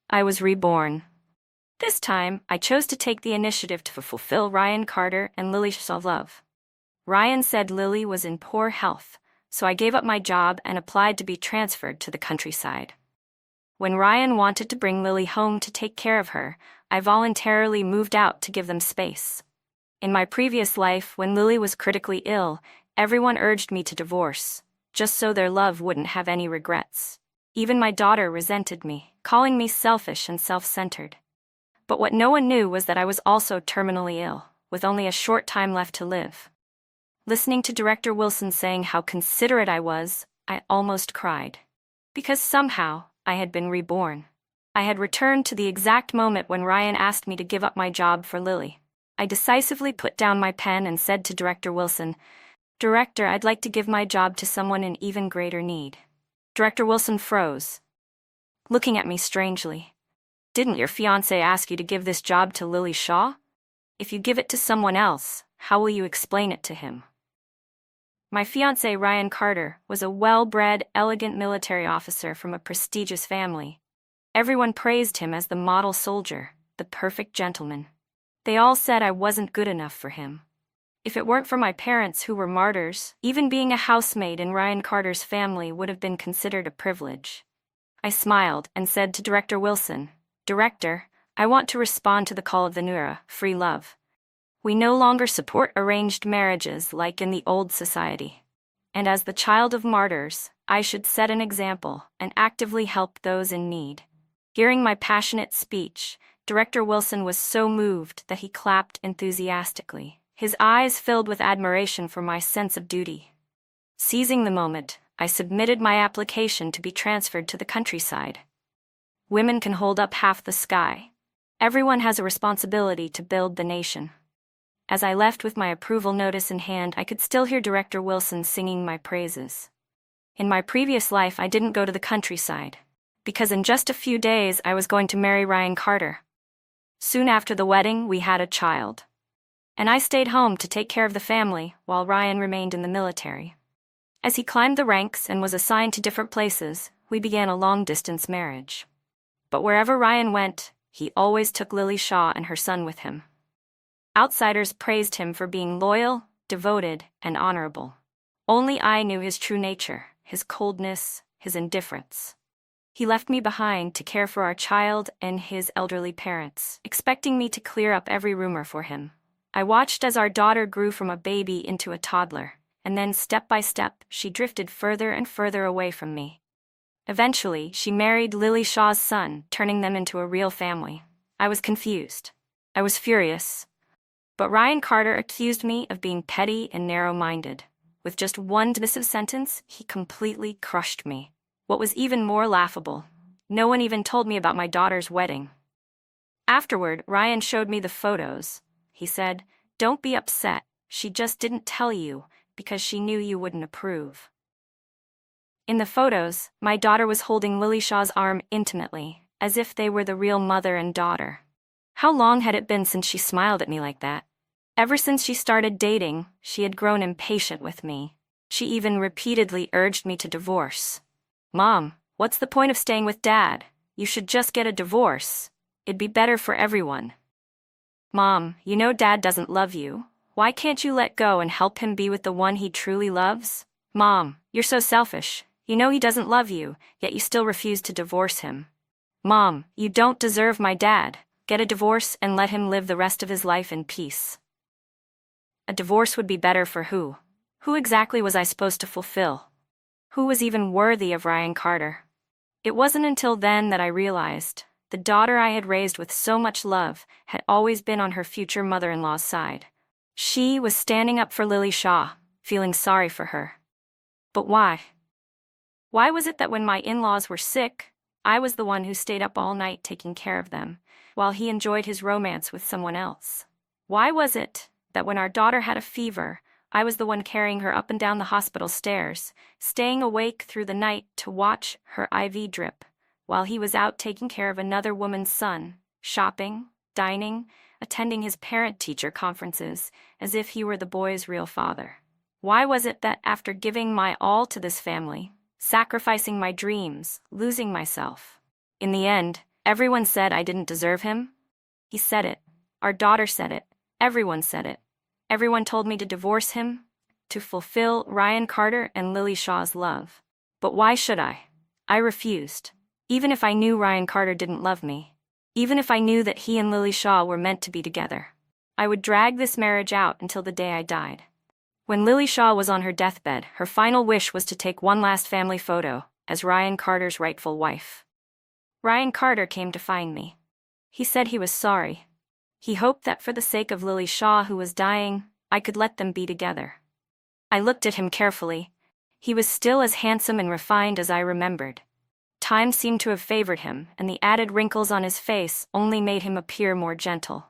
I was reborn. This time, I chose to take the initiative to fulfill Ryan Carter and Lily Shaw's love. Ryan said Lily was in poor health, so I gave up my job and applied to be transferred to the countryside. When Ryan wanted to bring Lily home to take care of her, I voluntarily moved out to give them space. In my previous life, when Lily was critically ill, everyone urged me to divorce, just so their love wouldn't have any regrets. Even my daughter resented me, calling me selfish and self-centered. But what no one knew was that I was also terminally ill, with only a short time left to live. Listening to Director Wilson saying how considerate I was, I almost cried. Because somehow, I had been reborn. I had returned to the exact moment when Ryan asked me to give up my job for Lily. I decisively put down my pen and said to Director Wilson, "Director, I'd like to give my job to someone in even greater need." Director Wilson froze, looking at me strangely. "Didn't your fiancé ask you to give this job to Lily Shaw? If you give it to someone else, how will you explain it to him?" My fiancé, Ryan Carter, was a well-bred, elegant military officer from a prestigious family. Everyone praised him as the model soldier, the perfect gentleman. They all said I wasn't good enough for him. If it weren't for my parents, who were martyrs, even being a housemaid in Ryan Carter's family would have been considered a privilege. I smiled and said to Director Wilson, "Director, I want to respond to the call of the Nura, free love. We no longer support arranged marriages like in the old society. And as the child of martyrs, I should set an example and actively help those in need." Hearing my passionate speech, Director Wilson was so moved that he clapped enthusiastically, his eyes filled with admiration for my sense of duty. Seizing the moment, I submitted my application to be transferred to the countryside. Women can hold up half the sky. Everyone has a responsibility to build the nation. As I left with my approval notice in hand, I could still hear Director Wilson singing my praises. In my previous life, I didn't go to the countryside, because in just a few days I was going to marry Ryan Carter. Soon after the wedding, we had a child. And I stayed home to take care of the family while Ryan remained in the military. As he climbed the ranks and was assigned to different places, we began a long-distance marriage. But wherever Ryan went, he always took Lily Shaw and her son with him. Outsiders praised him for being loyal, devoted, and honorable. Only I knew his true nature, his coldness, his indifference. He left me behind to care for our child and his elderly parents, expecting me to clear up every rumor for him. I watched as our daughter grew from a baby into a toddler, and then step by step, she drifted further and further away from me. Eventually, she married Lily Shaw's son, turning them into a real family. I was confused. I was furious. But Ryan Carter accused me of being petty and narrow-minded. With just one dismissive sentence, he completely crushed me. What was even more laughable, no one even told me about my daughter's wedding. Afterward, Ryan showed me the photos. He said, "Don't be upset, she just didn't tell you because she knew you wouldn't approve." In the photos, my daughter was holding Lily Shaw's arm intimately, as if they were the real mother and daughter. How long had it been since she smiled at me like that? Ever since she started dating, she had grown impatient with me. She even repeatedly urged me to divorce. "Mom, what's the point of staying with Dad? You should just get a divorce. It'd be better for everyone." "Mom, you know Dad doesn't love you. Why can't you let go and help him be with the one he truly loves? Mom, you're so selfish. You know he doesn't love you, yet you still refuse to divorce him. Mom, you don't deserve my dad. Get a divorce and let him live the rest of his life in peace." A divorce would be better for who? Who exactly was I supposed to fulfill? Who was even worthy of Ryan Carter? It wasn't until then that I realized the daughter I had raised with so much love had always been on her future mother-in-law's side. She was standing up for Lily Shaw, feeling sorry for her. But why? Why was it that when my in-laws were sick, I was the one who stayed up all night taking care of them, while he enjoyed his romance with someone else? Why was it that when our daughter had a fever, I was the one carrying her up and down the hospital stairs, staying awake through the night to watch her IV drip, while he was out taking care of another woman's son, shopping, dining, attending his parent-teacher conferences, as if he were the boy's real father? Why was it that after giving my all to this family, sacrificing my dreams, losing myself, in the end, Everyone said I didn't deserve him. He said it. Our daughter said it. Everyone said it. Everyone told me to divorce him, to fulfill Ryan Carter and Lily Shaw's love. But why should I? I refused. Even if I knew Ryan Carter didn't love me. Even if I knew that he and Lily Shaw were meant to be together. I would drag this marriage out until the day I died. When Lily Shaw was on her deathbed, her final wish was to take one last family photo as Ryan Carter's rightful wife. Ryan Carter came to find me. He said he was sorry. He hoped that for the sake of Lily Shaw, who was dying, I could let them be together. I looked at him carefully. He was still as handsome and refined as I remembered. Time seemed to have favored him, and the added wrinkles on his face only made him appear more gentle.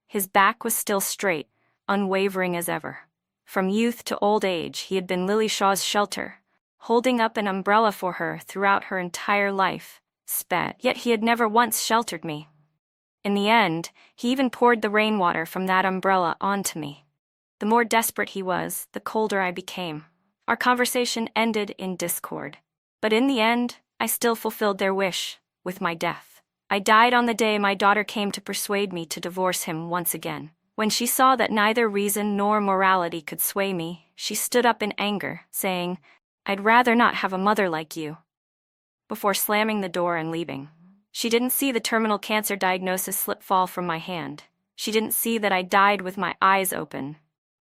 His back was still straight, unwavering as ever. From youth to old age, he had been Lily Shaw's shelter, holding up an umbrella for her throughout her entire life, yet he had never once sheltered me. In the end, he even poured the rainwater from that umbrella onto me. The more desperate he was, the colder I became. Our conversation ended in discord. But in the end, I still fulfilled their wish, with my death. I died on the day my daughter came to persuade me to divorce him once again. When she saw that neither reason nor morality could sway me, she stood up in anger, saying, "I'd rather not have a mother like you," before slamming the door and leaving. She didn't see the terminal cancer diagnosis slip fall from my hand. She didn't see that I died with my eyes open.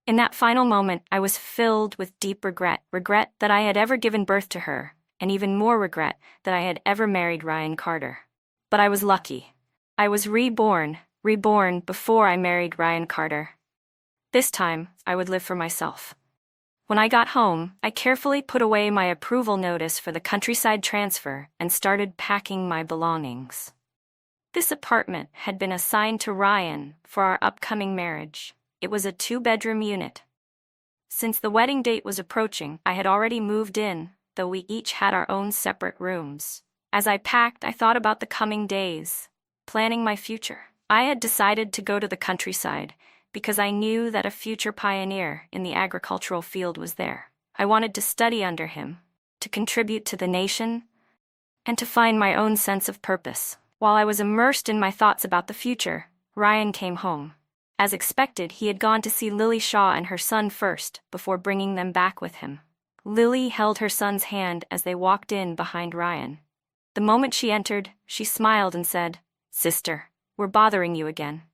In that final moment, I was filled with deep regret that I had ever given birth to her, and even more regret that I had ever married Ryan Carter. But I was lucky. I was reborn before I married Ryan Carter. This time, I would live for myself. When I got home, I carefully put away my approval notice for the countryside transfer and started packing my belongings. This apartment had been assigned to Ryan for our upcoming marriage. It was a 2-bedroom unit. Since the wedding date was approaching, I had already moved in, though we each had our own separate rooms. As I packed, I thought about the coming days, planning my future. I had decided to go to the countryside because I knew that a future pioneer in the agricultural field was there. I wanted to study under him, to contribute to the nation, and to find my own sense of purpose. While I was immersed in my thoughts about the future, Ryan came home. As expected, he had gone to see Lily Shaw and her son first, before bringing them back with him. Lily held her son's hand as they walked in behind Ryan. The moment she entered, she smiled and said, "Sister, we're bothering you again."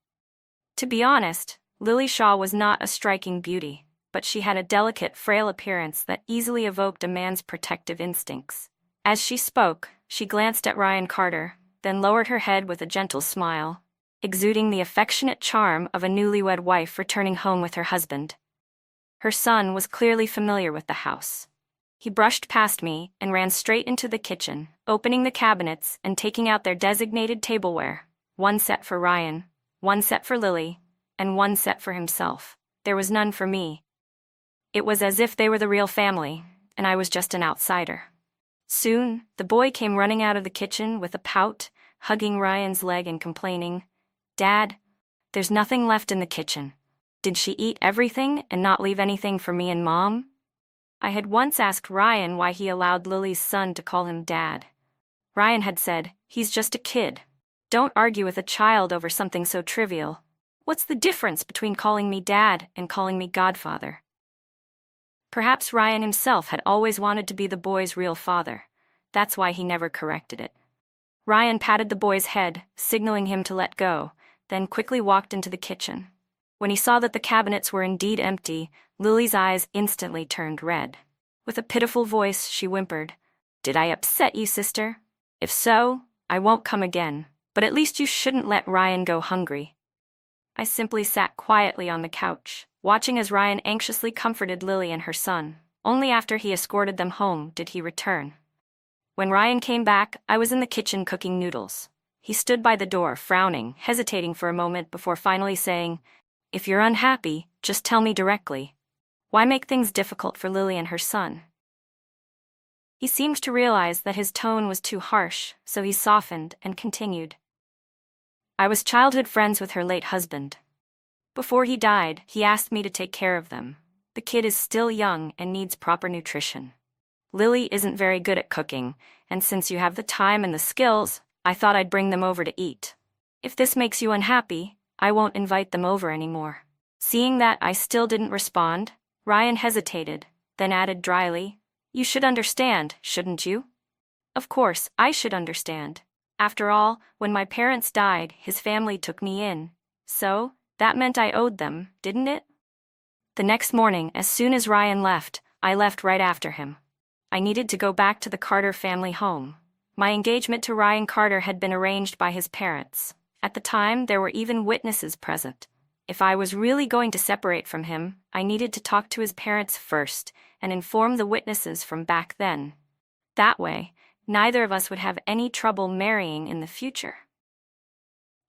To be honest, Lily Shaw was not a striking beauty, but she had a delicate, frail appearance that easily evoked a man's protective instincts. As she spoke, she glanced at Ryan Carter, then lowered her head with a gentle smile, exuding the affectionate charm of a newlywed wife returning home with her husband. Her son was clearly familiar with the house. He brushed past me and ran straight into the kitchen, opening the cabinets and taking out their designated tableware, one set for Ryan, one set for Lily, and one set for himself. There was none for me. It was as if they were the real family, and I was just an outsider. Soon, the boy came running out of the kitchen with a pout, hugging Ryan's leg and complaining, "Dad, there's nothing left in the kitchen. Did she eat everything and not leave anything for me and Mom?" I had once asked Ryan why he allowed Lily's son to call him Dad. Ryan had said, "He's just a kid. Don't argue with a child over something so trivial. What's the difference between calling me Dad and calling me Godfather?" Perhaps Ryan himself had always wanted to be the boy's real father. That's why he never corrected it. Ryan patted the boy's head, signaling him to let go, then quickly walked into the kitchen. When he saw that the cabinets were indeed empty, Lily's eyes instantly turned red. With a pitiful voice, she whimpered, "Did I upset you, sister? If so, I won't come again, but at least you shouldn't let Ryan go hungry." I simply sat quietly on the couch, watching as Ryan anxiously comforted Lily and her son. Only after he escorted them home did he return. When Ryan came back, I was in the kitchen cooking noodles. He stood by the door, frowning, hesitating for a moment before finally saying, "If you're unhappy, just tell me directly. Why make things difficult for Lily and her son?" He seemed to realize that his tone was too harsh, so he softened and continued. "I was childhood friends with her late husband. Before he died, he asked me to take care of them. The kid is still young and needs proper nutrition. Lily isn't very good at cooking, and since you have the time and the skills, I thought I'd bring them over to eat. If this makes you unhappy, I won't invite them over anymore." Seeing that I still didn't respond, Ryan hesitated, then added dryly, "You should understand, shouldn't you?" Of course, I should understand. After all, when my parents died, his family took me in. So, that meant I owed them, didn't it? The next morning, as soon as Ryan left, I left right after him. I needed to go back to the Carter family home. My engagement to Ryan Carter had been arranged by his parents. At the time, there were even witnesses present. If I was really going to separate from him, I needed to talk to his parents first and inform the witnesses from back then. That way, neither of us would have any trouble marrying in the future.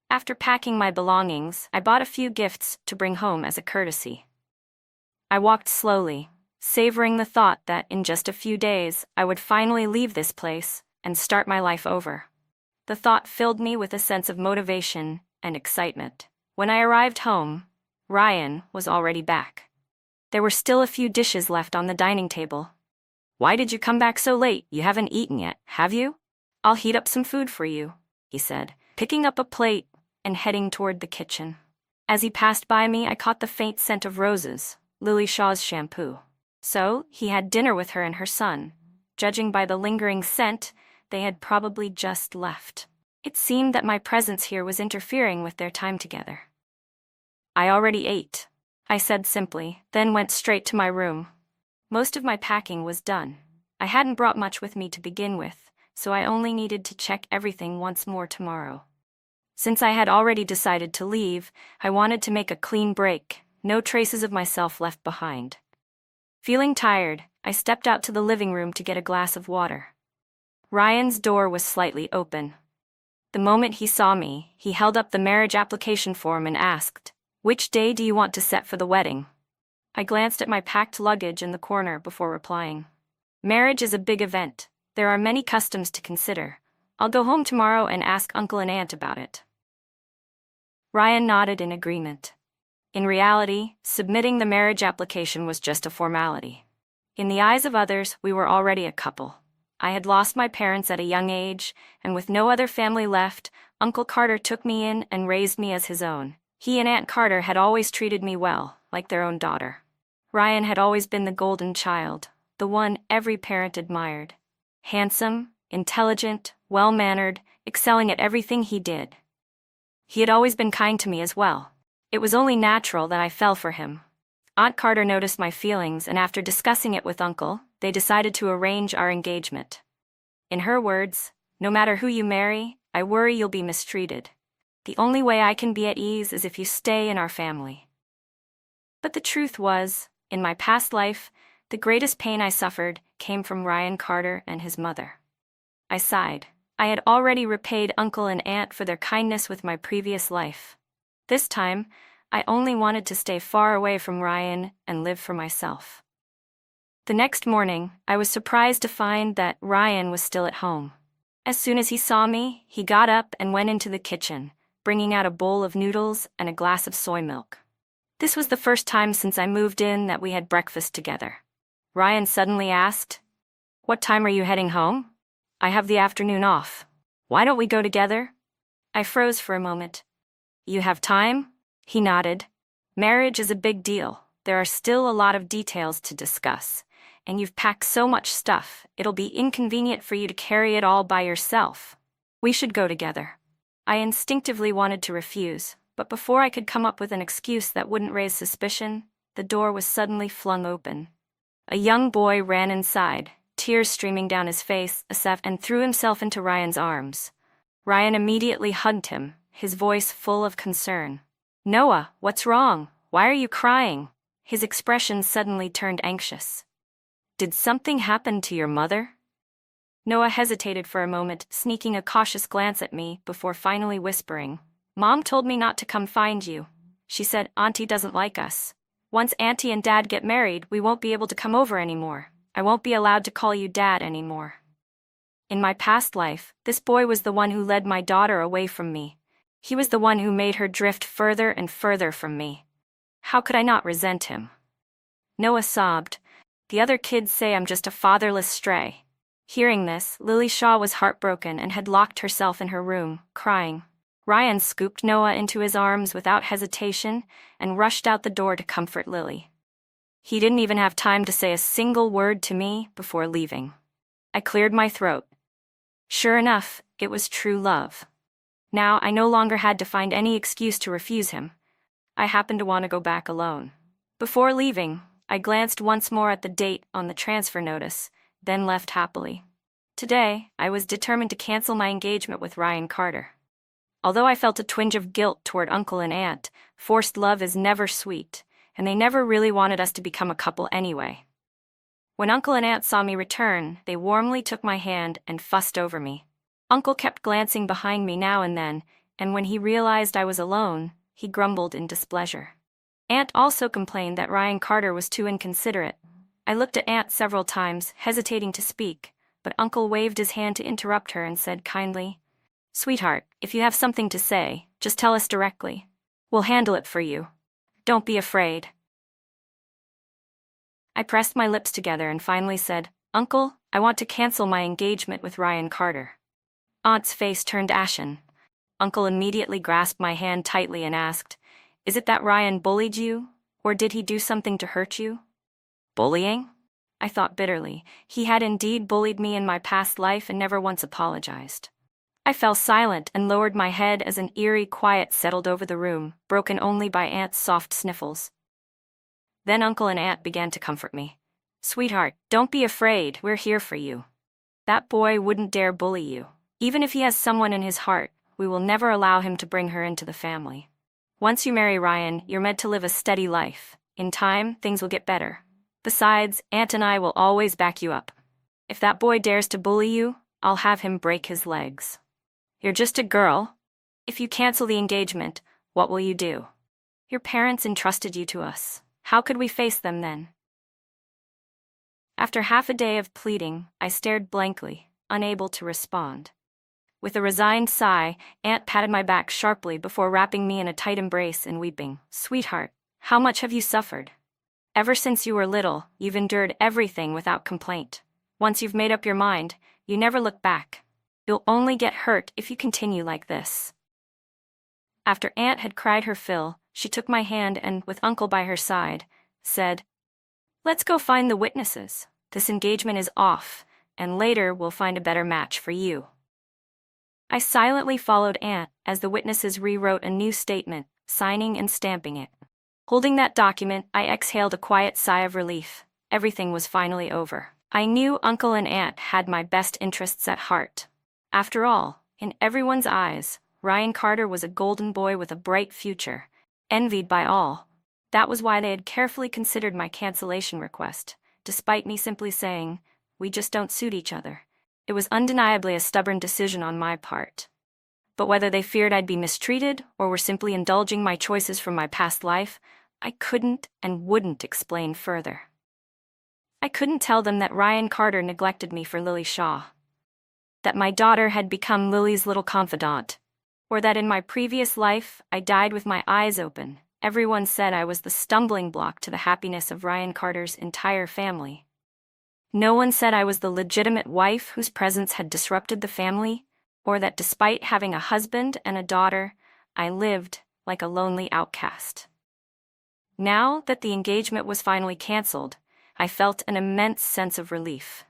After packing my belongings, I bought a few gifts to bring home as a courtesy. I walked slowly, savoring the thought that in just a few days I would finally leave this place and start my life over. The thought filled me with a sense of motivation and excitement. When I arrived home, Ryan was already back. There were still a few dishes left on the dining table. "Why did you come back so late? You haven't eaten yet, have you?" "I'll heat up some food for you," he said, picking up a plate and heading toward the kitchen. As he passed by me, I caught the faint scent of roses, Lily Shaw's shampoo. So, he had dinner with her and her son. Judging by the lingering scent, they had probably just left. It seemed that my presence here was interfering with their time together. "I already ate," I said simply, then went straight to my room. Most of my packing was done. I hadn't brought much with me to begin with, so I only needed to check everything once more tomorrow. Since I had already decided to leave, I wanted to make a clean break, no traces of myself left behind. Feeling tired, I stepped out to the living room to get a glass of water. Ryan's door was slightly open. The moment he saw me, he held up the marriage application form and asked, "Which day do you want to set for the wedding?" I glanced at my packed luggage in the corner before replying. "Marriage is a big event. There are many customs to consider. I'll go home tomorrow and ask Uncle and Aunt about it." Ryan nodded in agreement. In reality, submitting the marriage application was just a formality. In the eyes of others, we were already a couple. I had lost my parents at a young age, and with no other family left, Uncle Carter took me in and raised me as his own. He and Aunt Carter had always treated me well, like their own daughter. Ryan had always been the golden child, the one every parent admired. Handsome, intelligent, well-mannered, excelling at everything he did. He had always been kind to me as well. It was only natural that I fell for him. Aunt Carter noticed my feelings, and after discussing it with Uncle, they decided to arrange our engagement. In her words, "No matter who you marry, I worry you'll be mistreated. The only way I can be at ease is if you stay in our family." But the truth was, in my past life, the greatest pain I suffered came from Ryan Carter and his mother. I sighed. I had already repaid Uncle and Aunt for their kindness with my previous life. This time, I only wanted to stay far away from Ryan and live for myself. The next morning, I was surprised to find that Ryan was still at home. As soon as he saw me, he got up and went into the kitchen, bringing out a bowl of noodles and a glass of soy milk. This was the first time since I moved in that we had breakfast together. Ryan suddenly asked, "What time are you heading home?" "I have the afternoon off. Why don't we go together?" I froze for a moment. "You have time?" He nodded. "Marriage is a big deal. There are still a lot of details to discuss, and you've packed so much stuff, it'll be inconvenient for you to carry it all by yourself. We should go together." I instinctively wanted to refuse, but before I could come up with an excuse that wouldn't raise suspicion, the door was suddenly flung open. A young boy ran inside, tears streaming down his face, and threw himself into Ryan's arms. Ryan immediately hugged him, his voice full of concern. "Noah, what's wrong? Why are you crying?" His expression suddenly turned anxious. "Did something happen to your mother?" Noah hesitated for a moment, sneaking a cautious glance at me before finally whispering, "Mom told me not to come find you. She said Auntie doesn't like us. Once Auntie and Dad get married, we won't be able to come over anymore. I won't be allowed to call you Dad anymore." In my past life, this boy was the one who led my daughter away from me. He was the one who made her drift further and further from me. How could I not resent him? Noah sobbed. "The other kids say I'm just a fatherless stray." Hearing this, Lily Shaw was heartbroken and had locked herself in her room, crying. Ryan scooped Noah into his arms without hesitation and rushed out the door to comfort Lily. He didn't even have time to say a single word to me before leaving. I cleared my throat. Sure enough, it was true love. Now I no longer had to find any excuse to refuse him. I happened to want to go back alone. Before leaving, I glanced once more at the date on the transfer notice, then left happily. Today, I was determined to cancel my engagement with Ryan Carter. Although I felt a twinge of guilt toward Uncle and Aunt, forced love is never sweet, and they never really wanted us to become a couple anyway. When Uncle and Aunt saw me return, they warmly took my hand and fussed over me. Uncle kept glancing behind me now and then, and when he realized I was alone, he grumbled in displeasure. Aunt also complained that Ryan Carter was too inconsiderate. I looked at Aunt several times, hesitating to speak, but Uncle waved his hand to interrupt her and said kindly, "Sweetheart, if you have something to say, just tell us directly. We'll handle it for you. Don't be afraid." I pressed my lips together and finally said, "Uncle, I want to cancel my engagement with Ryan Carter." Aunt's face turned ashen. Uncle immediately grasped my hand tightly and asked, "Is it that Ryan bullied you, or did he do something to hurt you?" Bullying? I thought bitterly. He had indeed bullied me in my past life and never once apologized. I fell silent and lowered my head as an eerie quiet settled over the room, broken only by Aunt's soft sniffles. Then Uncle and Aunt began to comfort me. "Sweetheart, don't be afraid, we're here for you. That boy wouldn't dare bully you. Even if he has someone in his heart, we will never allow him to bring her into the family. Once you marry Ryan, you're meant to live a steady life. In time, things will get better. Besides, Aunt and I will always back you up. If that boy dares to bully you, I'll have him break his legs. You're just a girl. If you cancel the engagement, what will you do? Your parents entrusted you to us. How could we face them then?" After half a day of pleading, I stared blankly, unable to respond. With a resigned sigh, Aunt patted my back sharply before wrapping me in a tight embrace and weeping. "Sweetheart, how much have you suffered? Ever since you were little, you've endured everything without complaint. Once you've made up your mind, you never look back. You'll only get hurt if you continue like this." After Aunt had cried her fill, she took my hand and, with Uncle by her side, said, "Let's go find the witnesses. This engagement is off, and later we'll find a better match for you." I silently followed Aunt as the witnesses rewrote a new statement, signing and stamping it. Holding that document, I exhaled a quiet sigh of relief. Everything was finally over. I knew Uncle and Aunt had my best interests at heart. After all, in everyone's eyes, Ryan Carter was a golden boy with a bright future, envied by all. That was why they had carefully considered my cancellation request, despite me simply saying, "We just don't suit each other." It was undeniably a stubborn decision on my part. But whether they feared I'd be mistreated or were simply indulging my choices from my past life, I couldn't and wouldn't explain further. I couldn't tell them that Ryan Carter neglected me for Lily Shaw, that my daughter had become Lily's little confidant, or that in my previous life I died with my eyes open. Everyone said I was the stumbling block to the happiness of Ryan Carter's entire family. No one said I was the legitimate wife whose presence had disrupted the family, or that despite having a husband and a daughter, I lived like a lonely outcast. Now that the engagement was finally canceled, I felt an immense sense of relief.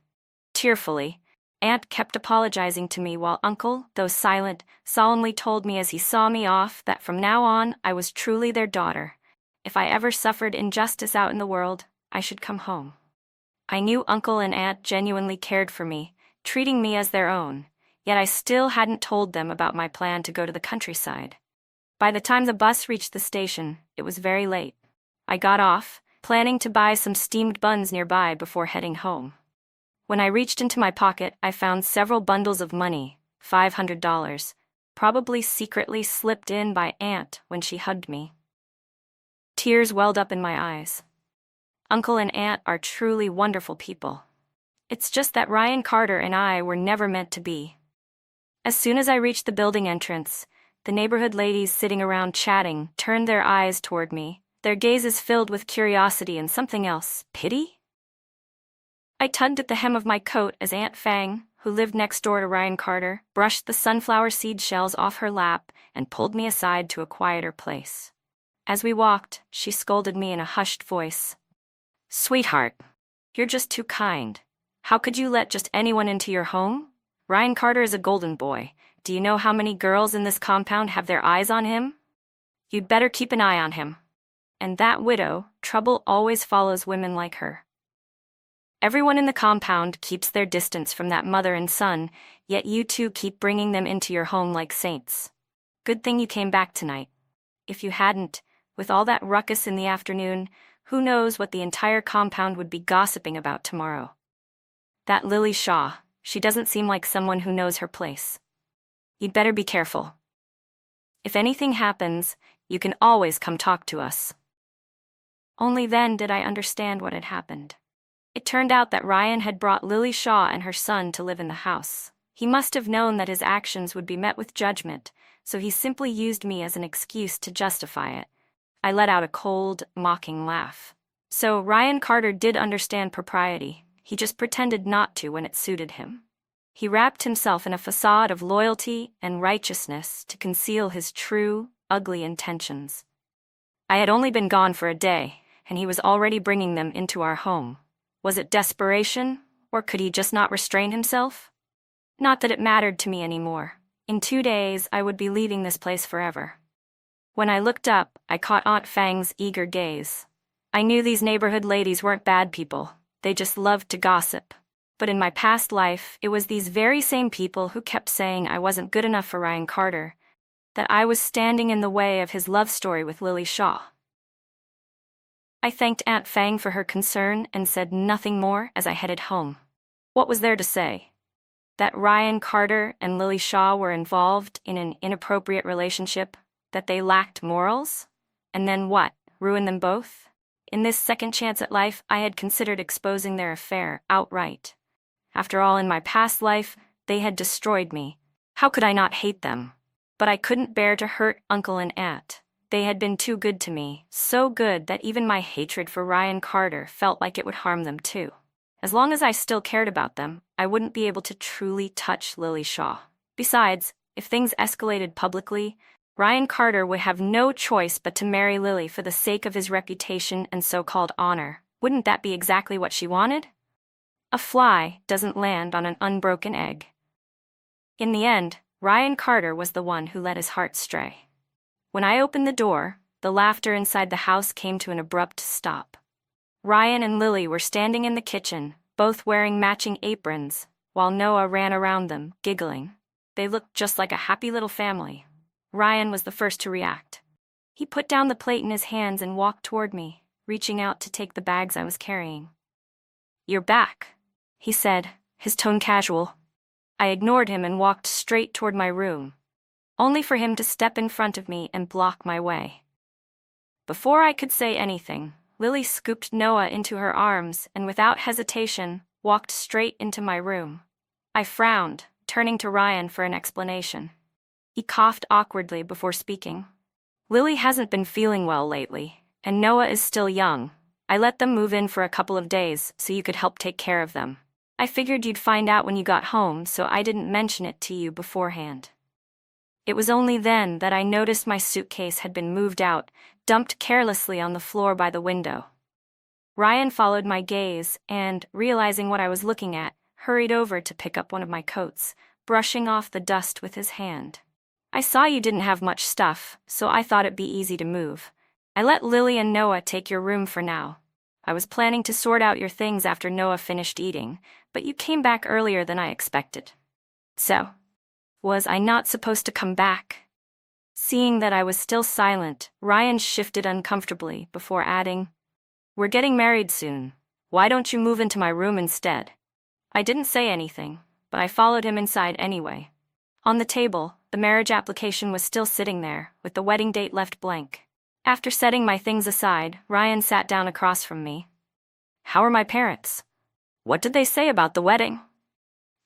Tearfully, Aunt kept apologizing to me while Uncle, though silent, solemnly told me as he saw me off that from now on I was truly their daughter. If I ever suffered injustice out in the world, I should come home. I knew Uncle and Aunt genuinely cared for me, treating me as their own, yet I still hadn't told them about my plan to go to the countryside. By the time the bus reached the station, it was very late. I got off, planning to buy some steamed buns nearby before heading home. When I reached into my pocket, I found several bundles of money, $500, probably secretly slipped in by Aunt when she hugged me. Tears welled up in my eyes. Uncle and Aunt are truly wonderful people. It's just that Ryan Carter and I were never meant to be. As soon as I reached the building entrance, the neighborhood ladies sitting around chatting turned their eyes toward me, their gazes filled with curiosity and something else, pity? I tugged at the hem of my coat as Aunt Fang, who lived next door to Ryan Carter, brushed the sunflower seed shells off her lap and pulled me aside to a quieter place. As we walked, she scolded me in a hushed voice. "Sweetheart, you're just too kind. How could you let just anyone into your home? Ryan Carter is a golden boy. Do you know how many girls in this compound have their eyes on him? You'd better keep an eye on him. And that widow, trouble always follows women like her. Everyone in the compound keeps their distance from that mother and son, yet you two keep bringing them into your home like saints. Good thing you came back tonight. If you hadn't, with all that ruckus in the afternoon, who knows what the entire compound would be gossiping about tomorrow. That Lily Shaw, she doesn't seem like someone who knows her place. You'd better be careful. If anything happens, you can always come talk to us." Only then did I understand what had happened. It turned out that Ryan had brought Lily Shaw and her son to live in the house. He must have known that his actions would be met with judgment, so he simply used me as an excuse to justify it. I let out a cold, mocking laugh. So Ryan Carter did understand propriety. He just pretended not to when it suited him. He wrapped himself in a facade of loyalty and righteousness to conceal his true, ugly intentions. I had only been gone for a day, and he was already bringing them into our home. Was it desperation, or could he just not restrain himself? Not that it mattered to me anymore. In 2 days, I would be leaving this place forever. When I looked up, I caught Aunt Fang's eager gaze. I knew these neighborhood ladies weren't bad people. They just loved to gossip. But in my past life, it was these very same people who kept saying I wasn't good enough for Ryan Carter, that I was standing in the way of his love story with Lily Shaw. I thanked Aunt Fang for her concern and said nothing more as I headed home. What was there to say? That Ryan Carter and Lily Shaw were involved in an inappropriate relationship? That they lacked morals? And then what, ruin them both? In this second chance at life, I had considered exposing their affair outright. After all, in my past life, they had destroyed me. How could I not hate them? But I couldn't bear to hurt Uncle and Aunt. They had been too good to me, so good that even my hatred for Ryan Carter felt like it would harm them too. As long as I still cared about them, I wouldn't be able to truly touch Lily Shaw. Besides, if things escalated publicly, Ryan Carter would have no choice but to marry Lily for the sake of his reputation and so-called honor. Wouldn't that be exactly what she wanted? A fly doesn't land on an unbroken egg. In the end, Ryan Carter was the one who let his heart stray. When I opened the door, the laughter inside the house came to an abrupt stop. Ryan and Lily were standing in the kitchen, both wearing matching aprons, while Noah ran around them, giggling. They looked just like a happy little family. Ryan was the first to react. He put down the plate in his hands and walked toward me, reaching out to take the bags I was carrying. "You're back," he said, his tone casual. I ignored him and walked straight toward my room, only for him to step in front of me and block my way. Before I could say anything, Lily scooped Noah into her arms and without hesitation, walked straight into my room. I frowned, turning to Ryan for an explanation. He coughed awkwardly before speaking. "Lily hasn't been feeling well lately, and Noah is still young. I let them move in for a couple of days so you could help take care of them. I figured you'd find out when you got home, so I didn't mention it to you beforehand." It was only then that I noticed my suitcase had been moved out, dumped carelessly on the floor by the window. Ryan followed my gaze and, realizing what I was looking at, hurried over to pick up one of my coats, brushing off the dust with his hand. "I saw you didn't have much stuff, so I thought it'd be easy to move. I let Lily and Noah take your room for now. I was planning to sort out your things after Noah finished eating, but you came back earlier than I expected." So, was I not supposed to come back? Seeing that I was still silent, Ryan shifted uncomfortably before adding, "We're getting married soon. Why don't you move into my room instead?" I didn't say anything, but I followed him inside anyway. On the table, the marriage application was still sitting there, with the wedding date left blank. After setting my things aside, Ryan sat down across from me. "How are my parents? What did they say about the wedding?"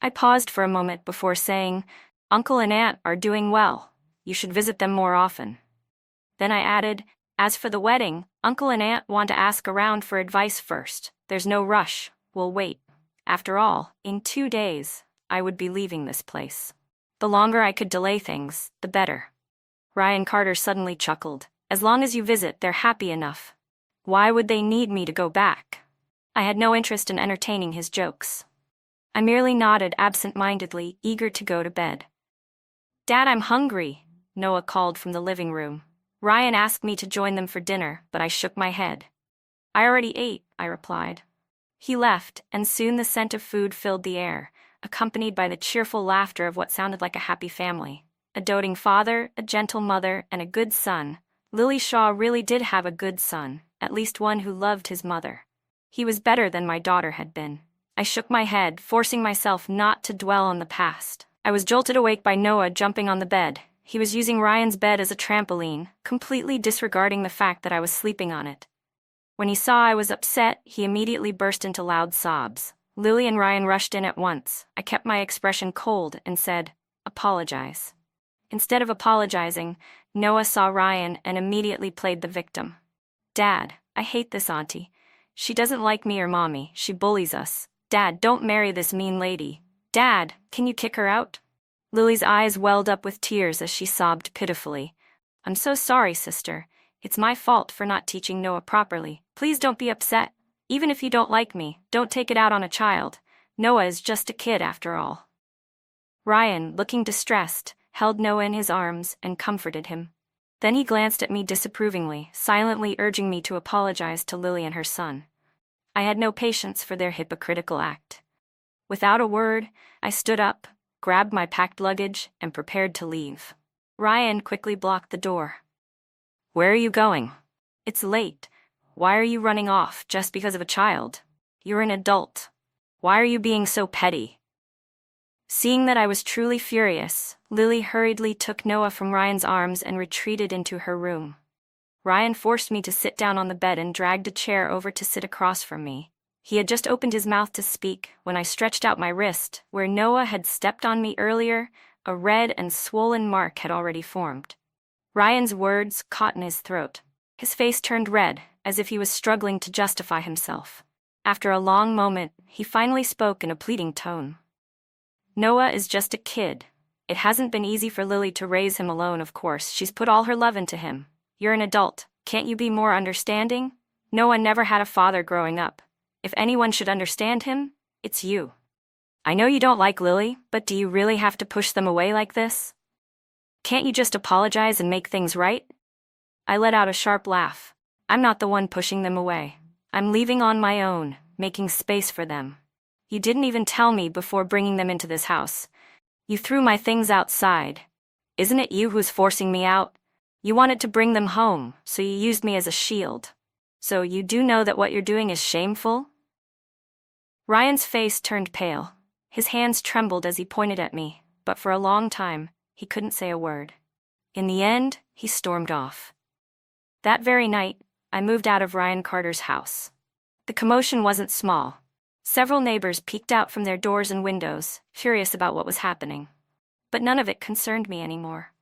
I paused for a moment before saying, "Uncle and Aunt are doing well. You should visit them more often." Then I added, "As for the wedding, Uncle and Aunt want to ask around for advice first. There's no rush. We'll wait." After all, in 2 days, I would be leaving this place. The longer I could delay things, the better. Ryan Carter suddenly chuckled. As long as you visit, they're happy enough. Why would they need me to go back? I had no interest in entertaining his jokes. I merely nodded absent-mindedly, eager to go to bed. "Dad, I'm hungry," Noah called from the living room. Ryan asked me to join them for dinner, but I shook my head. "I already ate," I replied. He left, and soon the scent of food filled the air, accompanied by the cheerful laughter of what sounded like a happy family. A doting father, a gentle mother, and a good son. Lily Shaw really did have a good son, at least one who loved his mother. He was better than my daughter had been. I shook my head, forcing myself not to dwell on the past. I was jolted awake by Noah jumping on the bed. He was using Ryan's bed as a trampoline, completely disregarding the fact that I was sleeping on it. When he saw I was upset, he immediately burst into loud sobs. Lily and Ryan rushed in at once. I kept my expression cold and said, "Apologize." Instead of apologizing, Noah saw Ryan and immediately played the victim. "Dad, I hate this auntie. She doesn't like me or mommy. She bullies us. Dad, don't marry this mean lady. Dad, can you kick her out?" Lily's eyes welled up with tears as she sobbed pitifully. "I'm so sorry, sister. It's my fault for not teaching Noah properly. Please don't be upset. Even if you don't like me, don't take it out on a child. Noah is just a kid after all." Ryan, looking distressed, held Noah in his arms and comforted him. Then he glanced at me disapprovingly, silently urging me to apologize to Lily and her son. I had no patience for their hypocritical act. Without a word, I stood up, grabbed my packed luggage, and prepared to leave. Ryan quickly blocked the door. "Where are you going?" "It's late. Why are you running off just because of a child? You're an adult. Why are you being so petty?" Seeing that I was truly furious, Lily hurriedly took Noah from Ryan's arms and retreated into her room. Ryan forced me to sit down on the bed and dragged a chair over to sit across from me. He had just opened his mouth to speak when I stretched out my wrist. Where Noah had stepped on me earlier, a red and swollen mark had already formed. Ryan's words caught in his throat. His face turned red, as if he was struggling to justify himself. After a long moment, he finally spoke in a pleading tone. "Noah is just a kid. It hasn't been easy for Lily to raise him alone, of course. She's put all her love into him. You're an adult. Can't you be more understanding? Noah never had a father growing up. If anyone should understand him, it's you. I know you don't like Lily, but do you really have to push them away like this? Can't you just apologize and make things right?" I let out a sharp laugh. "I'm not the one pushing them away. I'm leaving on my own, making space for them. You didn't even tell me before bringing them into this house. You threw my things outside. Isn't it you who's forcing me out? You wanted to bring them home, so you used me as a shield. So you do know that what you're doing is shameful?" Ryan's face turned pale. His hands trembled as he pointed at me, but for a long time, he couldn't say a word. In the end, he stormed off. That very night, I moved out of Ryan Carter's house. The commotion wasn't small. Several neighbors peeked out from their doors and windows, curious about what was happening. But none of it concerned me anymore.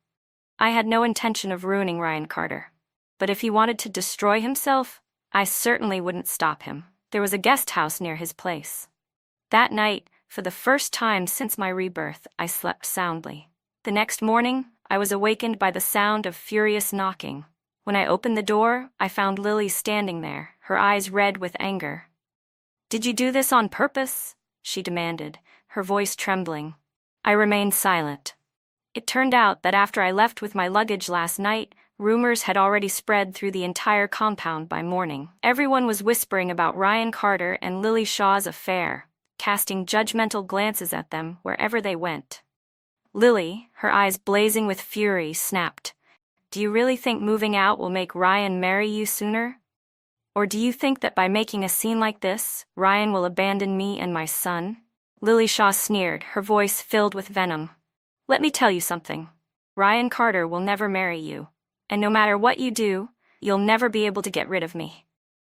I had no intention of ruining Ryan Carter. But if he wanted to destroy himself, I certainly wouldn't stop him. There was a guest house near his place. That night, for the first time since my rebirth, I slept soundly. The next morning, I was awakened by the sound of furious knocking. When I opened the door, I found Lily standing there, her eyes red with anger. "Did you do this on purpose?" she demanded, her voice trembling. I remained silent. It turned out that after I left with my luggage last night, rumors had already spread through the entire compound by morning. Everyone was whispering about Ryan Carter and Lily Shaw's affair, casting judgmental glances at them wherever they went. Lily, her eyes blazing with fury, snapped, "Do you really think moving out will make Ryan marry you sooner? Or do you think that by making a scene like this, Ryan will abandon me and my son?" Lily Shaw sneered, her voice filled with venom. "Let me tell you something. Ryan Carter will never marry you. And no matter what you do, you'll never be able to get rid of me.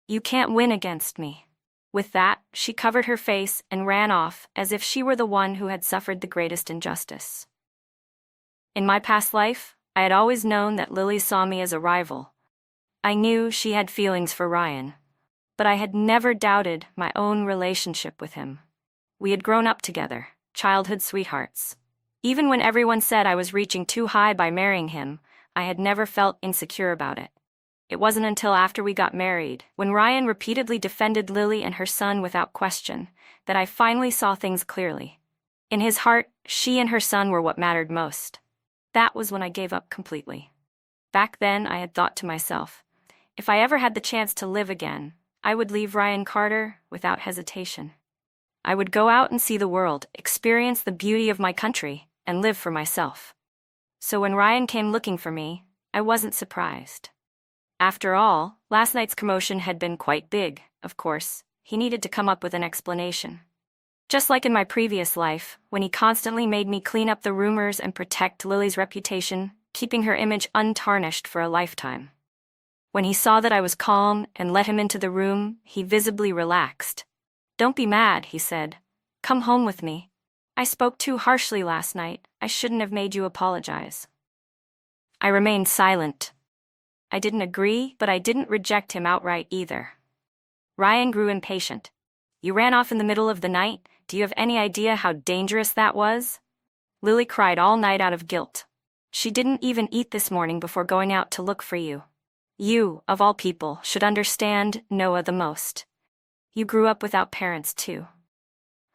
You can't win against me." With that, she covered her face and ran off as if she were the one who had suffered the greatest injustice. In my past life, I had always known that Lily saw me as a rival. I knew she had feelings for Ryan, but I had never doubted my own relationship with him. We had grown up together, childhood sweethearts. Even when everyone said I was reaching too high by marrying him, I had never felt insecure about it. It wasn't until after we got married, when Ryan repeatedly defended Lily and her son without question, that I finally saw things clearly. In his heart, she and her son were what mattered most. That was when I gave up completely. Back then, I had thought to myself, if I ever had the chance to live again, I would leave Ryan Carter without hesitation. I would go out and see the world, experience the beauty of my country, and live for myself. So when Ryan came looking for me, I wasn't surprised. After all, last night's commotion had been quite big, of course. He needed to come up with an explanation. Just like in my previous life, when he constantly made me clean up the rumors and protect Lily's reputation, keeping her image untarnished for a lifetime. When he saw that I was calm and let him into the room, he visibly relaxed. "Don't be mad," he said. "Come home with me. I spoke too harshly last night. I shouldn't have made you apologize." I remained silent. I didn't agree, but I didn't reject him outright either. Ryan grew impatient. "You ran off in the middle of the night? Do you have any idea how dangerous that was?" Lily cried all night out of guilt. "She didn't even eat this morning before going out to look for you. You, of all people, should understand Noah the most. You grew up without parents, too."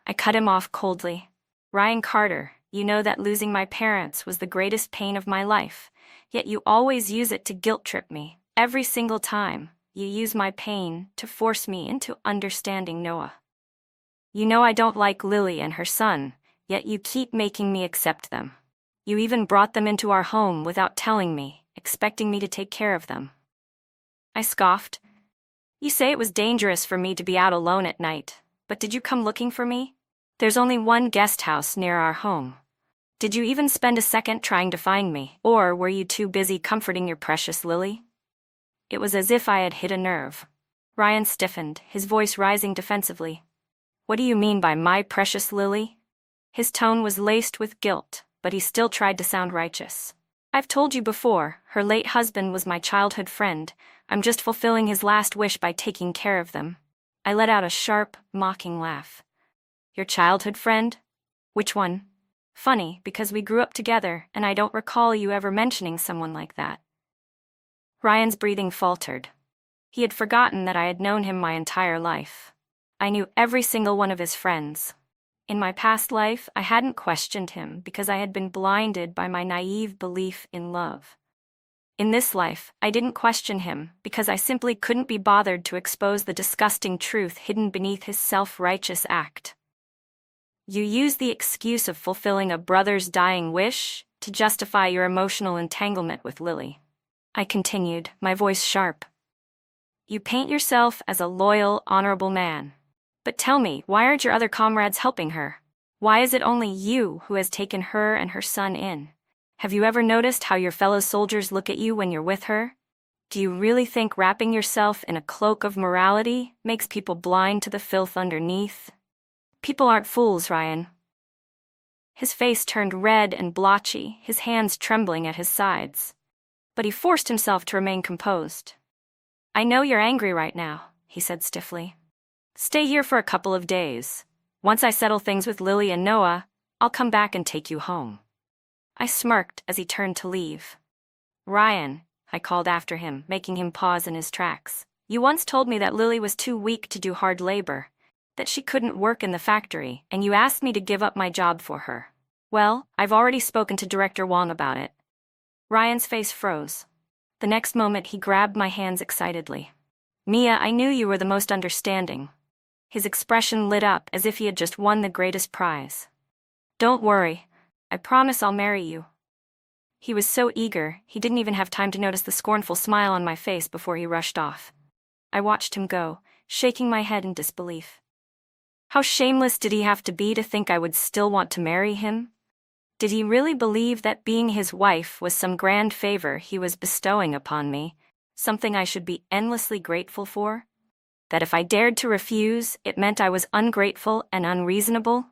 I cut him off coldly. "Ryan Carter, you know that losing my parents was the greatest pain of my life, yet you always use it to guilt-trip me. Every single time, you use my pain to force me into understanding Noah. You know I don't like Lily and her son, yet you keep making me accept them. You even brought them into our home without telling me, expecting me to take care of them." I scoffed. "You say it was dangerous for me to be out alone at night, but did you come looking for me? There's only one guest house near our home. Did you even spend a second trying to find me, or were you too busy comforting your precious Lily?" It was as if I had hit a nerve. Ryan stiffened, his voice rising defensively. "What do you mean by my precious Lily?" His tone was laced with guilt, but he still tried to sound righteous. "I've told you before, her late husband was my childhood friend. I'm just fulfilling his last wish by taking care of them." I let out a sharp, mocking laugh. "Your childhood friend? Which one? Funny, because we grew up together, and I don't recall you ever mentioning someone like that." Ryan's breathing faltered. He had forgotten that I had known him my entire life. I knew every single one of his friends. In my past life, I hadn't questioned him because I had been blinded by my naive belief in love. In this life, I didn't question him because I simply couldn't be bothered to expose the disgusting truth hidden beneath his self-righteous act. "You use the excuse of fulfilling a brother's dying wish to justify your emotional entanglement with Lily," I continued, my voice sharp. "You paint yourself as a loyal, honorable man. But tell me, why aren't your other comrades helping her? Why is it only you who has taken her and her son in? Have you ever noticed how your fellow soldiers look at you when you're with her? Do you really think wrapping yourself in a cloak of morality makes people blind to the filth underneath? People aren't fools, Ryan." His face turned red and blotchy, his hands trembling at his sides. But he forced himself to remain composed. "I know you're angry right now," he said stiffly. "Stay here for a couple of days. Once I settle things with Lily and Noah, I'll come back and take you home." I smirked as he turned to leave. "Ryan," I called after him, making him pause in his tracks. "You once told me that Lily was too weak to do hard labor, that she couldn't work in the factory, and you asked me to give up my job for her. Well, I've already spoken to Director Wong about it." Ryan's face froze. The next moment he grabbed my hands excitedly. "Mia, I knew you were the most understanding." His expression lit up as if he had just won the greatest prize. "Don't worry. I promise I'll marry you." He was so eager, he didn't even have time to notice the scornful smile on my face before he rushed off. I watched him go, shaking my head in disbelief. How shameless did he have to be to think I would still want to marry him? Did he really believe that being his wife was some grand favor he was bestowing upon me, something I should be endlessly grateful for? That if I dared to refuse, it meant I was ungrateful and unreasonable?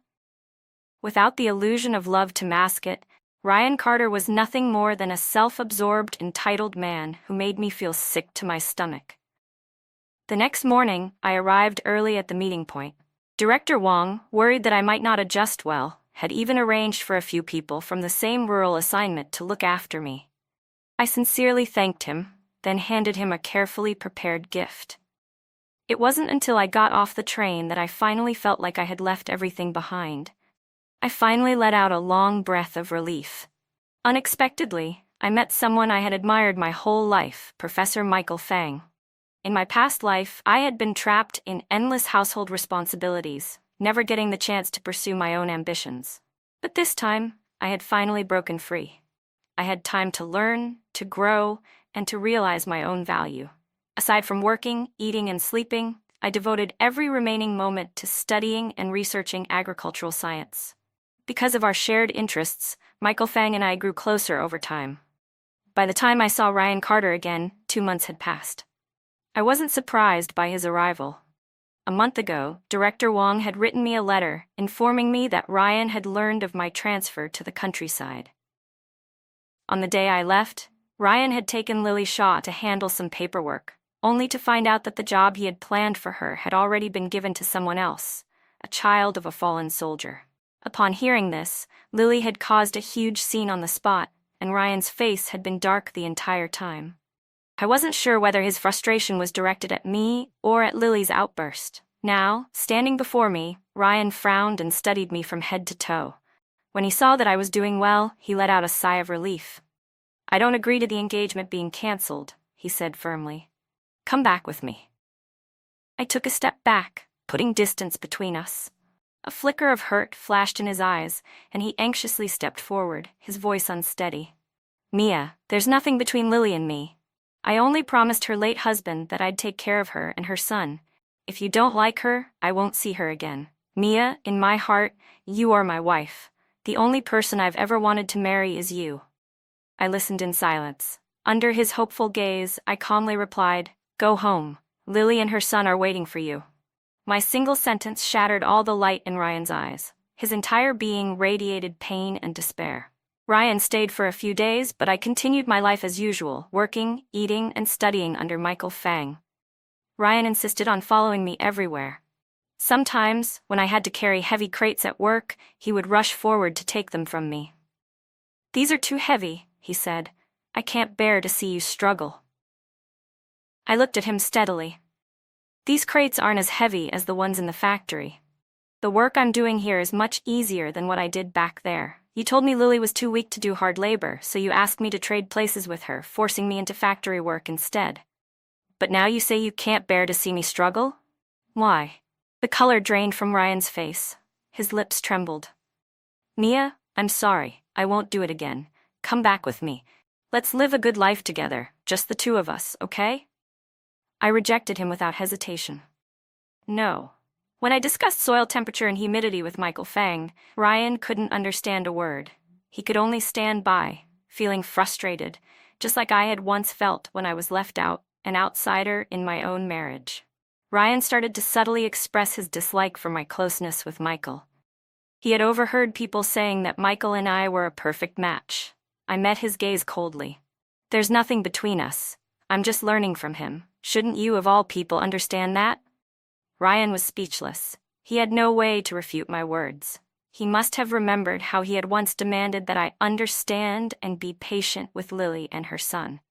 Without the illusion of love to mask it, Ryan Carter was nothing more than a self-absorbed, entitled man who made me feel sick to my stomach. The next morning, I arrived early at the meeting point. Director Wong, worried that I might not adjust well, had even arranged for a few people from the same rural assignment to look after me. I sincerely thanked him, then handed him a carefully prepared gift. It wasn't until I got off the train that I finally felt like I had left everything behind. I finally let out a long breath of relief. Unexpectedly, I met someone I had admired my whole life, Professor Michael Fang. In my past life, I had been trapped in endless household responsibilities, never getting the chance to pursue my own ambitions. But this time, I had finally broken free. I had time to learn, to grow, and to realize my own value. Aside from working, eating, and sleeping, I devoted every remaining moment to studying and researching agricultural science. Because of our shared interests, Michael Fang and I grew closer over time. By the time I saw Ryan Carter again, 2 months had passed. I wasn't surprised by his arrival. A month ago, Director Wong had written me a letter informing me that Ryan had learned of my transfer to the countryside. On the day I left, Ryan had taken Lily Shaw to handle some paperwork, only to find out that the job he had planned for her had already been given to someone else, a child of a fallen soldier. Upon hearing this, Lily had caused a huge scene on the spot, and Ryan's face had been dark the entire time. I wasn't sure whether his frustration was directed at me or at Lily's outburst. Now, standing before me, Ryan frowned and studied me from head to toe. When he saw that I was doing well, he let out a sigh of relief. "I don't agree to the engagement being cancelled," he said firmly. "Come back with me." I took a step back, putting distance between us. A flicker of hurt flashed in his eyes, and he anxiously stepped forward, his voice unsteady. "Mia, there's nothing between Lily and me. I only promised her late husband that I'd take care of her and her son. If you don't like her, I won't see her again. Mia, in my heart, you are my wife. The only person I've ever wanted to marry is you." I listened in silence. Under his hopeful gaze, I calmly replied, "Go home. Lily and her son are waiting for you." My single sentence shattered all the light in Ryan's eyes. His entire being radiated pain and despair. Ryan stayed for a few days, but I continued my life as usual, working, eating, and studying under Michael Fang. Ryan insisted on following me everywhere. Sometimes, when I had to carry heavy crates at work, he would rush forward to take them from me. "These are too heavy," he said. "I can't bear to see you struggle." I looked at him steadily. "These crates aren't as heavy as the ones in the factory. The work I'm doing here is much easier than what I did back there. You told me Lily was too weak to do hard labor, so you asked me to trade places with her, forcing me into factory work instead. But now you say you can't bear to see me struggle? Why?" The color drained from Ryan's face. His lips trembled. "Mia, I'm sorry. I won't do it again. Come back with me. Let's live a good life together, just the two of us, okay?" I rejected him without hesitation. No. When I discussed soil temperature and humidity with Michael Fang, Ryan couldn't understand a word. He could only stand by, feeling frustrated, just like I had once felt when I was left out, an outsider in my own marriage. Ryan started to subtly express his dislike for my closeness with Michael. He had overheard people saying that Michael and I were a perfect match. I met his gaze coldly. "There's nothing between us. I'm just learning from him. Shouldn't you, of all people, understand that?" Ryan was speechless. He had no way to refute my words. He must have remembered how he had once demanded that I understand and be patient with Lily and her son.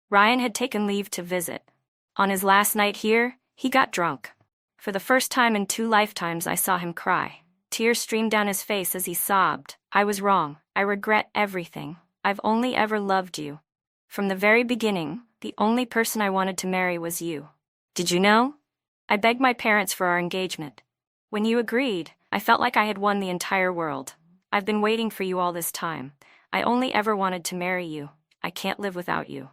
Ryan had taken leave to visit. On his last night here, he got drunk. For the first time in 2 lifetimes, I saw him cry. Tears streamed down his face as he sobbed. "I was wrong. I regret everything. I've only ever loved you. From the very beginning, the only person I wanted to marry was you. Did you know? I begged my parents for our engagement. When you agreed, I felt like I had won the entire world. I've been waiting for you all this time. I only ever wanted to marry you. I can't live without you."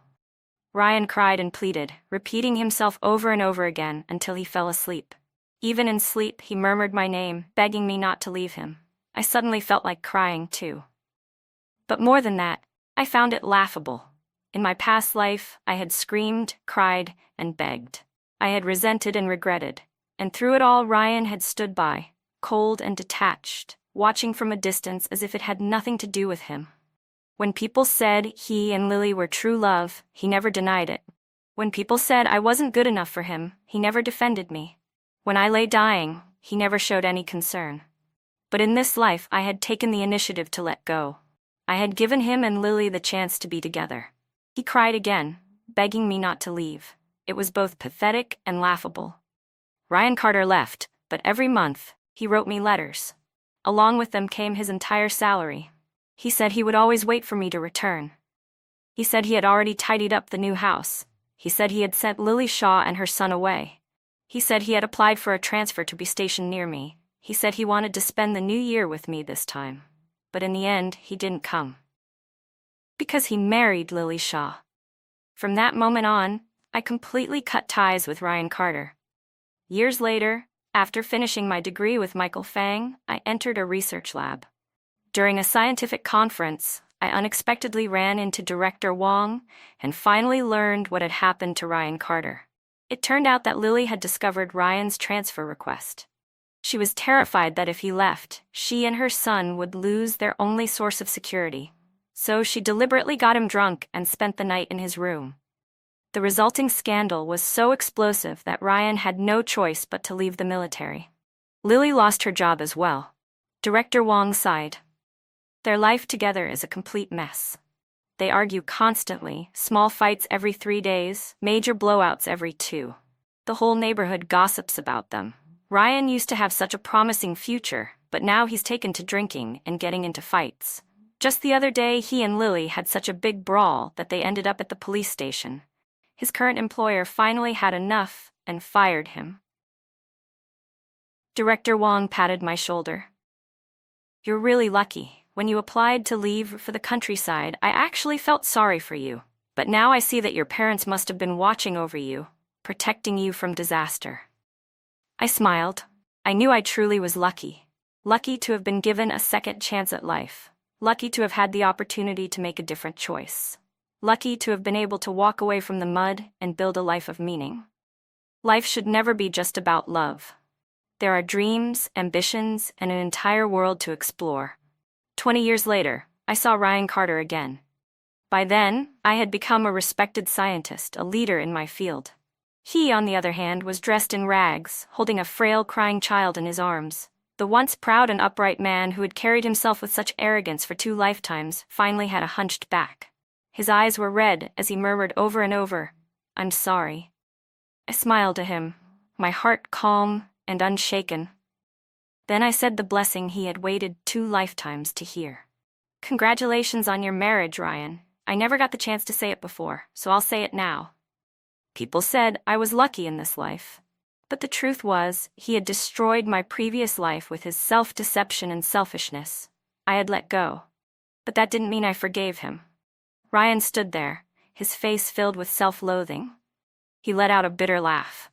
Ryan cried and pleaded, repeating himself over and over again until he fell asleep. Even in sleep, he murmured my name, begging me not to leave him. I suddenly felt like crying, too. But more than that, I found it laughable. In my past life, I had screamed, cried, and begged. I had resented and regretted. And through it all, Ryan had stood by, cold and detached, watching from a distance as if it had nothing to do with him. When people said he and Lily were true love, he never denied it. When people said I wasn't good enough for him, he never defended me. When I lay dying, he never showed any concern. But in this life I had taken the initiative to let go. I had given him and Lily the chance to be together. He cried again, begging me not to leave. It was both pathetic and laughable. Ryan Carter left, but every month, he wrote me letters. Along with them came his entire salary. He said he would always wait for me to return. He said he had already tidied up the new house. He said he had sent Lily Shaw and her son away. He said he had applied for a transfer to be stationed near me. He said he wanted to spend the new year with me this time. But in the end, he didn't come. Because he married Lily Shaw. From that moment on, I completely cut ties with Ryan Carter. Years later, after finishing my degree with Michael Fang, I entered a research lab. During a scientific conference, I unexpectedly ran into Director Wong and finally learned what had happened to Ryan Carter. It turned out that Lily had discovered Ryan's transfer request. She was terrified that if he left, she and her son would lose their only source of security. So she deliberately got him drunk and spent the night in his room. The resulting scandal was so explosive that Ryan had no choice but to leave the military. Lily lost her job as well. Director Wong sighed. Their life together is a complete mess. They argue constantly, small fights every 3 days, major blowouts every 2. The whole neighborhood gossips about them. Ryan used to have such a promising future, but now he's taken to drinking and getting into fights. Just the other day, he and Lily had such a big brawl that they ended up at the police station. His current employer finally had enough and fired him. Director Wong patted my shoulder. You're really lucky. When you applied to leave for the countryside, I actually felt sorry for you. But now I see that your parents must have been watching over you, protecting you from disaster. I smiled. I knew I truly was lucky. Lucky to have been given a second chance at life. Lucky to have had the opportunity to make a different choice. Lucky to have been able to walk away from the mud and build a life of meaning. Life should never be just about love. There are dreams, ambitions, and an entire world to explore. 20 years later, I saw Ryan Carter again. By then, I had become a respected scientist, a leader in my field. He, on the other hand, was dressed in rags, holding a frail, crying child in his arms. The once proud and upright man who had carried himself with such arrogance for 2 lifetimes finally had a hunched back. His eyes were red as he murmured over and over, "I'm sorry." I smiled to him, my heart calm and unshaken. Then I said the blessing he had waited 2 lifetimes to hear. "Congratulations on your marriage, Ryan. I never got the chance to say it before, so I'll say it now." People said I was lucky in this life. But the truth was, he had destroyed my previous life with his self-deception and selfishness. I had let go. But that didn't mean I forgave him. Ryan stood there, his face filled with self-loathing. He let out a bitter laugh.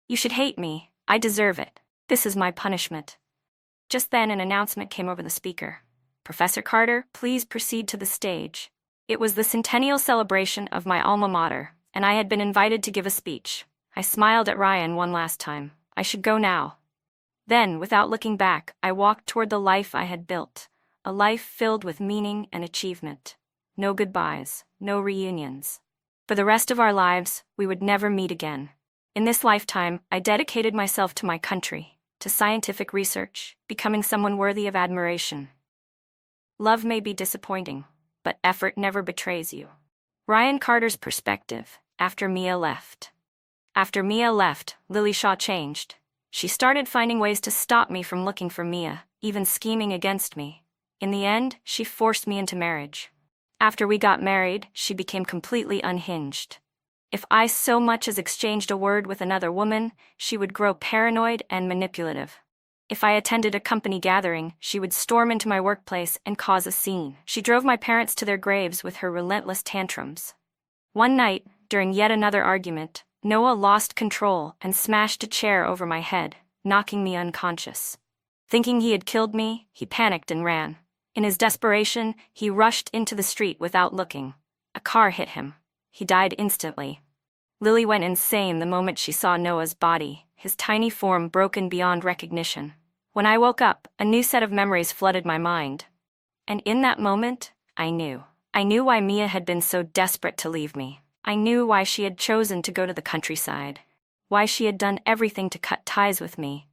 "You should hate me. I deserve it. This is my punishment." Just then an announcement came over the speaker. "Professor Carter, please proceed to the stage." It was the centennial celebration of my alma mater, and I had been invited to give a speech. I smiled at Ryan one last time. I should go now. Then, without looking back, I walked toward the life I had built, a life filled with meaning and achievement. No goodbyes, no reunions. For the rest of our lives, we would never meet again. In this lifetime, I dedicated myself to my country, to scientific research, becoming someone worthy of admiration. Love may be disappointing, but effort never betrays you. Ryan Carter's perspective, after Mia left. After Mia left, Lily Shaw changed. She started finding ways to stop me from looking for Mia, even scheming against me. In the end, she forced me into marriage. After we got married, she became completely unhinged. If I so much as exchanged a word with another woman, she would grow paranoid and manipulative. If I attended a company gathering, she would storm into my workplace and cause a scene. She drove my parents to their graves with her relentless tantrums. One night, during yet another argument, Noah lost control and smashed a chair over my head, knocking me unconscious. Thinking he had killed me, he panicked and ran. In his desperation, he rushed into the street without looking. A car hit him. He died instantly. Lily went insane the moment she saw Noah's body, his tiny form broken beyond recognition. When I woke up, a new set of memories flooded my mind. And in that moment, I knew. I knew why Mia had been so desperate to leave me. I knew why she had chosen to go to the countryside. Why she had done everything to cut ties with me.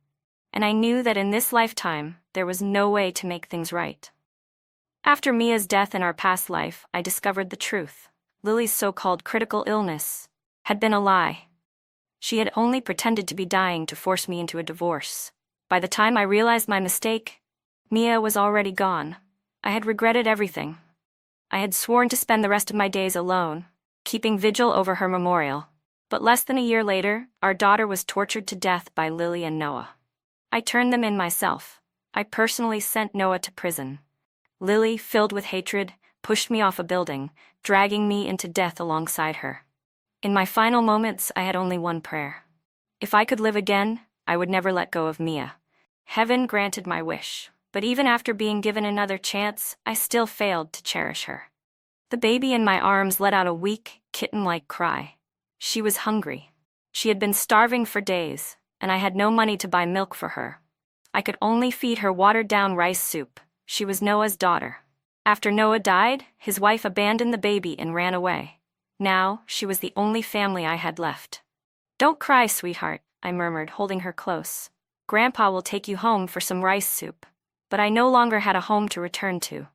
and I knew that in this lifetime, there was no way to make things right. After Mia's death in our past life, I discovered the truth. Lily's so-called critical illness had been a lie. She had only pretended to be dying to force me into a divorce. By the time I realized my mistake, Mia was already gone. I had regretted everything. I had sworn to spend the rest of my days alone, keeping vigil over her memorial. But less than a year later, our daughter was tortured to death by Lily and Noah. I turned them in myself. I personally sent Noah to prison. Lily, filled with hatred, pushed me off a building, dragging me into death alongside her. In my final moments, I had only one prayer. If I could live again, I would never let go of Mia. Heaven granted my wish, but even after being given another chance, I still failed to cherish her. The baby in my arms let out a weak, kitten-like cry. She was hungry. She had been starving for days, and I had no money to buy milk for her. I could only feed her watered-down rice soup. She was Noah's daughter. After Noah died, his wife abandoned the baby and ran away. Now, she was the only family I had left. "Don't cry, sweetheart," I murmured, holding her close. "Grandpa will take you home for some rice soup." But I no longer had a home to return to.